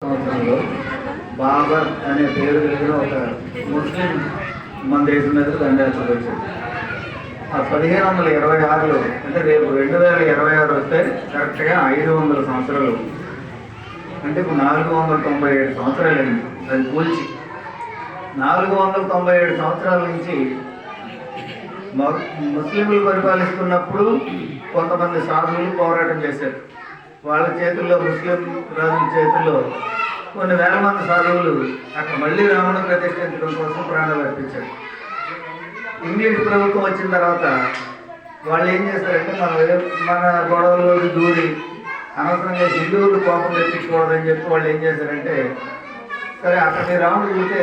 సంవత్సరంలో బాబర్ అనే పేరు కలిగిన ఒక ముస్లిం మన దేశం మీద దండయాత్ర వచ్చింది. ఆ 1526లో అంటే రేపు 2026 వస్తే కరెక్ట్గా 500 సంవత్సరాలు, అంటే ఇప్పుడు 497 సంవత్సరాలు అయింది అది కూల్చి. 497 సంవత్సరాల నుంచి ముస్లింలు పరిపాలిస్తున్నప్పుడు కొంతమంది సాధువులు పోరాటం చేశారు. వాళ్ళ చేతుల్లో, ముస్లిం రాజుల చేతుల్లో కొన్ని వేల మంది సాధువులు అక్కడ మళ్ళీ రాముడు ప్రతిష్ఠించడం కోసం ప్రాణాలు అర్పించారు. ఇంగ్లీష్ ప్రభుత్వం వచ్చిన తర్వాత వాళ్ళు ఏం చేశారంటే మన గొడవల్లోకి దూరి అనవసరంగా హిందువులు కోపం తెప్పించుకోవద్దని చెప్పి వాళ్ళు ఏం చేశారంటే, సరే అక్కడ రాముడు చూస్తే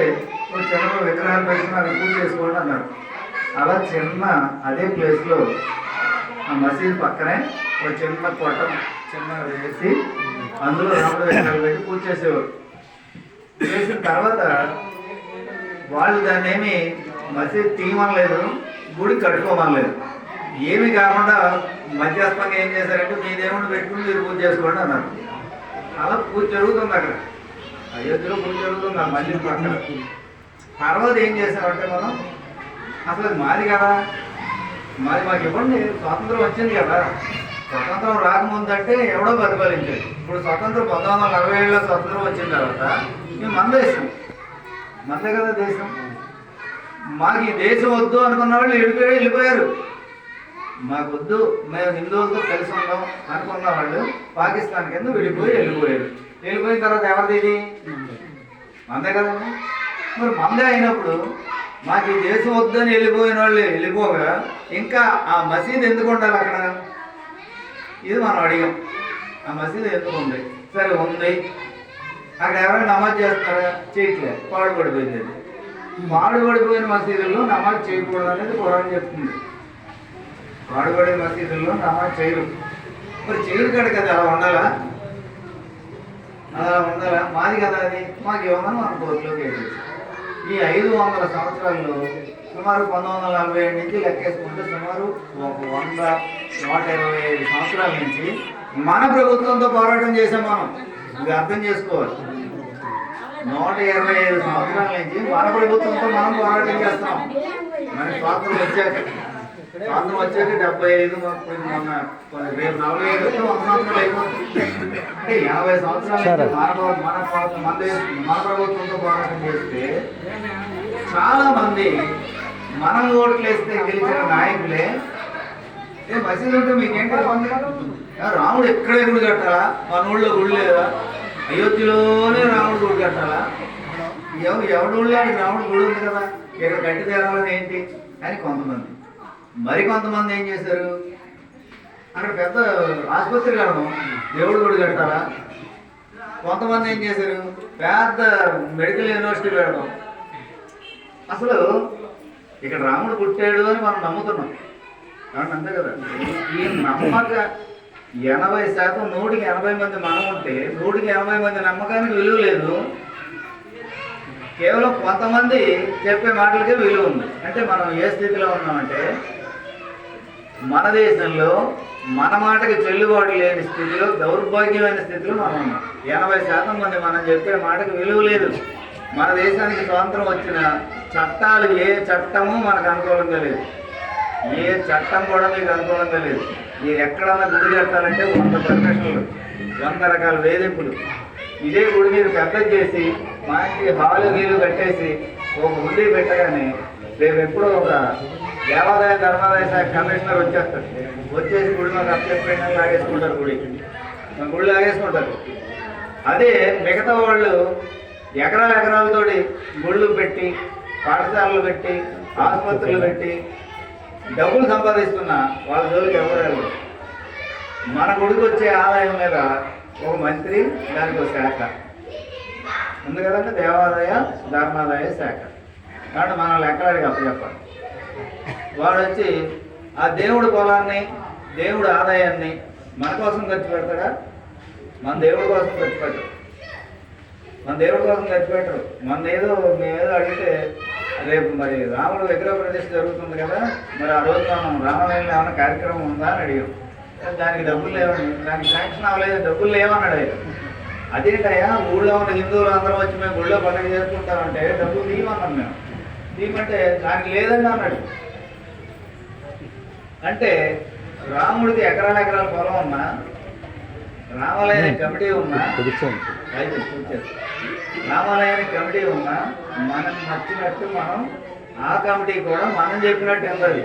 చిన్న విగ్రహాలు పెట్టుకుని అక్కడ పూజ చేసుకోండి అన్నారు. అలా చిన్న అదే ప్లేస్లో ఆ మసీద్ పక్కనే ఒక చిన్న కొట్టం వేసి అందులో రాముడు విగ్రహాలు పెట్టి పూజ చేసేవారు. చేసిన తర్వాత వాళ్ళు దాన్ని ఏమి మసీద్ తీయమనలేదు, గుడి కట్టుకోమనలేదు. ఏమి కాకుండా మధ్యస్థంగా ఏం చేశారంటే, మీ దేవుడిని పెట్టుకుని మీరు పూజ చేసుకోండి అన్నారు. అలా పూజ జరుగుతుంది అక్కడ అయోధ్యలో పూజ జరుగుతుంది ఆ మసీద్ పక్కన. తర్వాత ఏం చేశామంటే, మనం అసలు మాది కదా, మాకు ఇవ్వండి, స్వాతంత్రం వచ్చింది కదా. స్వతంత్రం రాకముందంటే ఎవడో పరిపాలించేది. ఇప్పుడు స్వతంత్రం 1947లో స్వతంత్రం వచ్చిన తర్వాత మేము మన దేశం, మనదే కదా దేశం. మాకు ఈ దేశం వద్దు అనుకున్న వాళ్ళు వెళ్ళిపోయారు. మాకు వద్దు, మేము హిందువులతో కలిసి ఉన్నాం అనుకున్న వాళ్ళు పాకిస్తాన్ కింద వెళ్ళిపోయారు. వెళ్ళిపోయిన తర్వాత ఎవరిది ఇది? మందే కదండి. మరి మందే అయినప్పుడు మాకు ఈ దేశం వద్దని వెళ్ళిపోయిన వాళ్ళు వెళ్ళిపోగా ఇంకా ఆ మసీద్ ఎందుకు ఉండాలి అక్కడ? ఇది మనం అడిగాం. ఆ మసీదు ఎందుకు ఉంది? సరే ఉంది, అక్కడ ఎవరైనా నమాజ్ చేస్తున్నారా? చేయట్లేదు, పాడుపడిపోయింది. అది పాడుపడిపోయిన మసీదుల్లో నమాజ్ చేయకూడదు అనేది ఖురాన్ చెప్తుంది. పాడుపడే మసీదుల్లో నమాజ్ చేయరు. మరి చేయరు కాదు కదా, అలా ఉండాలా? మాది కదా అది, మాకు ఇవ్వమని మన కోర్టులోకి వేసేసి ఈ 500 సంవత్సరాల్లో సుమారు 1947 నుంచి లెక్కేసుకుంటే సుమారు ఒక 100-125 సంవత్సరాల నుంచి మన ప్రభుత్వంతో పోరాటం చేసాం మనం. ఇది అర్థం చేసుకోవాలి. 125 సంవత్సరాల నుంచి మన ప్రభుత్వంతో మనం పోరాటం చేస్తున్నాం. మనకి స్వాతంత్రం వచ్చాక 75 మొన్న రేపు 45 వస్తే 100 సంవత్సరాలు అయిపోతుంది. అంటే 80 సంవత్సరాల మన ప్రభుత్వంతో పోరాటం చేస్తే చాలా మంది మనం ఓట్లు వేస్తే గెలిచిన నాయకులే మసీదు ఉంటే మీకేంటి రాముడు ఎక్కడే గుడి కట్టాలా? మన ఊళ్ళో గుడి లేదా? అయోధ్యలోనే రాముడు గుడి కట్టాలా? ఎవరి ఊళ్ళో రాముడు గుడి ఉంది కదా, ఇక్కడ కట్టి తేరాలని ఏంటి అని కొంతమంది. మరికొంతమంది ఏం చేశారు, అక్కడ పెద్ద ఆసుపత్రి కడదాం, దేవుడు గుడి కట్టాలా? కొంతమంది ఏం చేశారు, పెద్ద మెడికల్ యూనివర్సిటీ పెడదాం. అసలు ఇక్కడ రాముడు పుట్టాడు అని మనం నమ్ముతున్నాం కాబట్టి అంతే కదా. ఈ నమ్మక 80%, 100కి 80 మంది మనం ఉంటే 100కి 80 మంది నమ్మకానికి విలువ లేదు. కేవలం కొంతమంది చెప్పే మాటలకే విలువ ఉంది. అంటే మనం ఏ స్థితిలో ఉన్నామంటే, మన దేశంలో మన మాటకి చెల్లుబాటు లేని స్థితిలో, దౌర్భాగ్యమైన స్థితిలో మనం ఉన్నాం. 80% మంది మనం చెప్పే మాటకి విలువ లేదు. మన దేశానికి స్వాతంత్రం వచ్చిన చట్టాలు ఏ చట్టము మనకు అనుకూలంగా లేదు. ఏ చట్టం కూడా మీకు అనుకూలంగా లేదు. మీరు ఎక్కడన్నా గుడి కట్టాలంటే 100 పర్మిషన్లు, 100 రకాల వేధింపులు. ఇదే గుడి మీరు పెద్దది చేసి మంచి హాలు గీలు కట్టేసి ఒక గుడి పెట్టగానే రేపు ఎప్పుడో ఒక దేవాదాయ ధర్మాదాయ శాఖ కమిషనర్ వచ్చేస్తారు. వచ్చేసి గుడి మాకు అప్లైపోయినా లాగేసుకుంటారు, గుడి లాగేసుకుంటారు. అదే మిగతా వాళ్ళు ఎకరాలతోటి గుళ్ళు పెట్టి, పాఠశాలలు పెట్టి, ఆసుపత్రులు పెట్టి డబ్బులు సంపాదిస్తున్న వాళ్ళ జోలికి ఎవరు వెళ్ళరు. మన గుడికి వచ్చే ఆదాయం మీద ఒక మంత్రి, దానికి ఒక శాఖ ఉంది కదంటే దేవాదాయ ధర్మాదాయ శాఖ. కాబట్టి మనం లెక్కలాడికి అప్పచెప్పాలి. వాడు వచ్చి ఆ దేవుడి పొలాన్ని, దేవుడి ఆదాయాన్ని మన కోసం ఖర్చు పెడతాడా? మన దేవుడి కోసం ఖర్చు పెట్టరు. మేమేదో అడిగితే రేపు మరి రాముడు విగ్రహ ప్రతిష్ఠ జరుగుతుంది కదా, మరి ఆ రోజు మనం రామాలయంలో ఏమైనా కార్యక్రమం ఉందా అని అడిగాం. దానికి డబ్బులు లేవని, దానికి శాంక్షన్ అవ్వలేదు, డబ్బులు లేవన్నాడు ఆయన. అదేంటయ్యా ఊళ్ళో ఉన్న హిందువులు అందరం వచ్చి మేము ఊళ్ళో పండుగ చేసుకుంటామంటే డబ్బులు తీయమన్నాం మేము. తీయమంటే దానికి లేదండి అన్నాడు. అంటే రాముడికి ఎకరాల ఎకరాల పొలం ఉన్నా, రామాలయానికి కమిటీ ఉన్నా, రామాలయానికి కమిటీ ఉన్నా, మనం నచ్చినట్టు మనం ఆ కమిటీ కూడా మనం చెప్పినట్టు ఎంతది,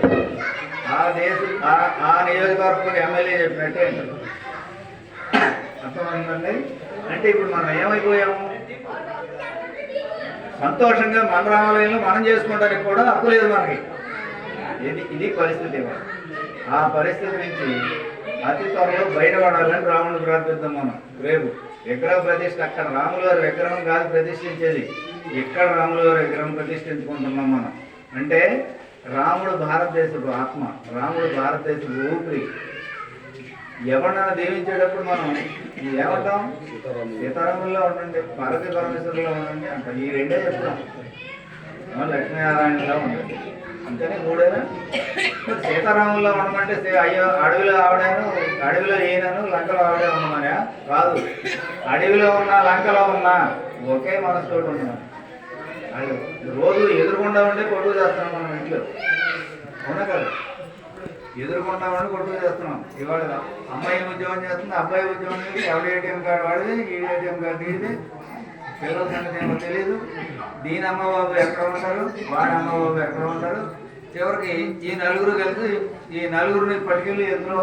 ఆ నియోజకవర్గం ఎమ్మెల్యే చెప్పినట్టే ఎంతది. అర్థమైందండి? అంటే ఇప్పుడు మనం ఏమైపోయాము, సంతోషంగా మన రామాలయంలో మనం చేసుకోవడానికి కూడా హక్కు లేదు మనకి. ఇది పరిస్థితి. ఆ పరిస్థితి నుంచి అతి త్వరలో బయటపడాలని రాముడిని ప్రార్థిద్దాం. మనం రేపు విగ్రహ ప్రతిష్ఠ అక్కడ రాముల వారి విగ్రహం కాదు ప్రతిష్ఠించేది, ఇక్కడ రాముల వారి విగ్రహం ప్రతిష్ఠించుకుంటున్నాం మనం. అంటే రాముడు భారతదేశపు ఆత్మ, రాముడు భారతదేశపు ఊపిరి. ఎవరినైనా దీవించేటప్పుడు మనం ఏమంటాం, సీతారాముల్లో ఉండండి, పార్వతీ పరమేశ్వరులో ఉండండి అంట. ఈ రెండే చెప్తాం. లక్ష్మీనారాయణలో ఉండండి అంతేనే మూడేనా. సీతారాముల్లో ఉండమంటే అయ్యో అడవిలో ఆవిడాను, అడవిలో ఈయనను, లంకలో ఆవిడే ఉండమనే కాదు. అడవిలో ఉన్నా లంకలో ఉన్నా ఒకే మనసుతో ఉన్నాం. అది రోజు ఎదురుకుండా ఉండే కొడుకు చేస్తున్నాం మనం ఇంట్లో, అవునా కదా? ఎదురుకుండా ఉండి కొడుకు చేస్తున్నాం. ఇవాళ అమ్మాయి ఉద్యోగం చేస్తుంది, అబ్బాయి ఉద్యోగం చేసి, ఎవరి ఏటీఎం కార్డు వాడిది, ఈ ఏటీఎం కార్డు ఇది, పిల్లల సంగతి ఏమో తెలియదు. దీని అమ్మబాబు ఎక్కడ ఉంటారు, వాడి అమ్మబాబు ఎక్కడ ఉంటారు. చివరికి ఈ నలుగురు కలిసి ఈ నలుగురిని పట్టుకెళ్ళి అందులో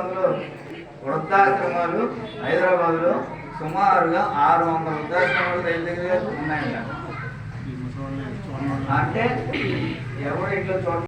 వృద్ధాశ్రమాలు హైదరాబాద్లో సుమారుగా 600 వృద్ధాశ్రమాలు దగ్గర ఉన్నాయంట. అంటే ఎవరు ఇట్లా చోట్ల